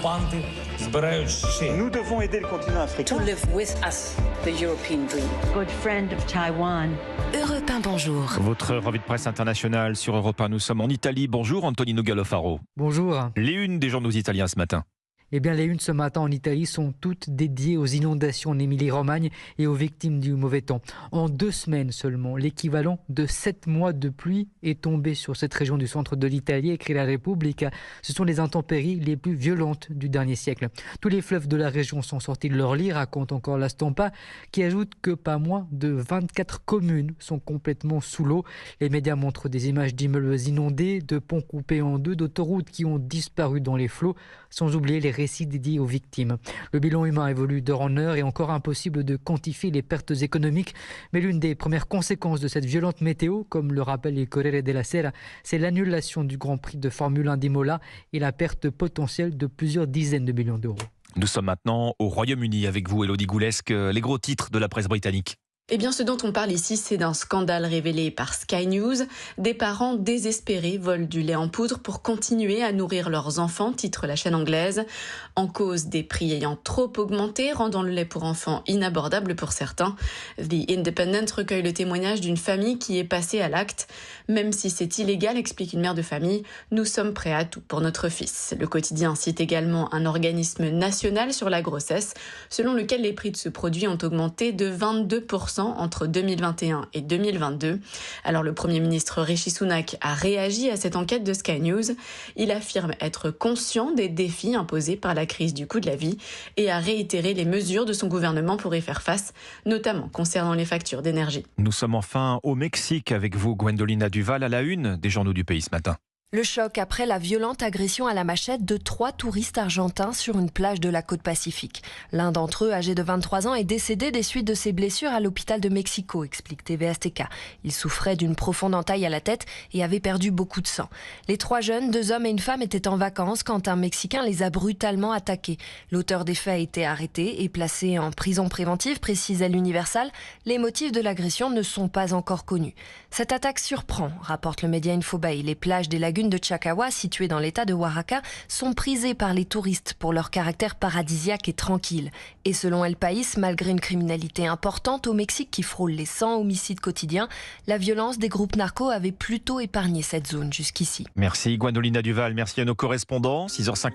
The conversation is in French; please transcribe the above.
Nous devons aider le continent africain. To live with us, the European dream. Good friend of Taiwan. Europe 1, bonjour. Votre revue de presse internationale sur Europe 1. Nous sommes en Italie. Bonjour Antonino Gallofaro. Bonjour. Les unes des journaux italiens ce matin. Eh bien, les unes ce matin en Italie sont toutes dédiées aux inondations en Émilie-Romagne et aux victimes du mauvais temps. En 2 semaines seulement, l'équivalent de 7 mois de pluie est tombé sur cette région du centre de l'Italie, écrit la Repubblica. Ce sont les intempéries les plus violentes du dernier siècle. Tous les fleuves de la région sont sortis de leur lit, raconte encore la Stampa, qui ajoute que pas moins de 24 communes sont complètement sous l'eau. Les médias montrent des images d'immeubles inondés, de ponts coupés en deux, d'autoroutes qui ont disparu dans les flots, sans oublier les récits dédiés aux victimes. Le bilan humain évolue d'heure en heure et encore impossible de quantifier les pertes économiques. Mais l'une des premières conséquences de cette violente météo, comme le rappelle le Corriere della Sera, c'est l'annulation du Grand Prix de Formule 1 d'Imola et la perte potentielle de plusieurs dizaines de millions d'euros. Nous sommes maintenant au Royaume-Uni avec vous, Élodie Goulesque. Les gros titres de la presse britannique. Eh bien, ce dont on parle ici, c'est d'un scandale révélé par Sky News. Des parents désespérés volent du lait en poudre pour continuer à nourrir leurs enfants, titre la chaîne anglaise. En cause des prix ayant trop augmenté, rendant le lait pour enfants inabordable pour certains. The Independent recueille le témoignage d'une famille qui est passée à l'acte. Même si c'est illégal, explique une mère de famille, nous sommes prêts à tout pour notre fils. Le quotidien cite également un organisme national sur la grossesse, selon lequel les prix de ce produit ont augmenté de 22% entre 2021 et 2022. Alors le Premier ministre Rishi Sunak a réagi à cette enquête de Sky News. Il affirme être conscient des défis imposés par la crise du coût de la vie et a réitéré les mesures de son gouvernement pour y faire face, notamment concernant les factures d'énergie. Nous sommes enfin au Mexique avec vous, Gwendolina Duval, à la une des journaux du pays ce matin. Le choc après la violente agression à la machette de 3 touristes argentins sur une plage de la côte Pacifique. L'un d'entre eux, âgé de 23 ans, est décédé des suites de ses blessures à l'hôpital de Mexico, explique TV Azteca. Il souffrait d'une profonde entaille à la tête et avait perdu beaucoup de sang. Les 3 jeunes, 2 hommes et une femme, étaient en vacances quand un Mexicain les a brutalement attaqués. L'auteur des faits a été arrêté et placé en prison préventive, précise l'Universal. Les motifs de l'agression ne sont pas encore connus. Cette attaque surprend, rapporte le média Infobae. Les plages des lagunes de Chacahua, situées dans l'état de Oaxaca, sont prisées par les touristes pour leur caractère paradisiaque et tranquille. Et selon El País, malgré une criminalité importante au Mexique qui frôle les 100 homicides quotidiens, la violence des groupes narcos avait plutôt épargné cette zone jusqu'ici. Merci Gwendolina Duval, merci à nos correspondants. 6h50.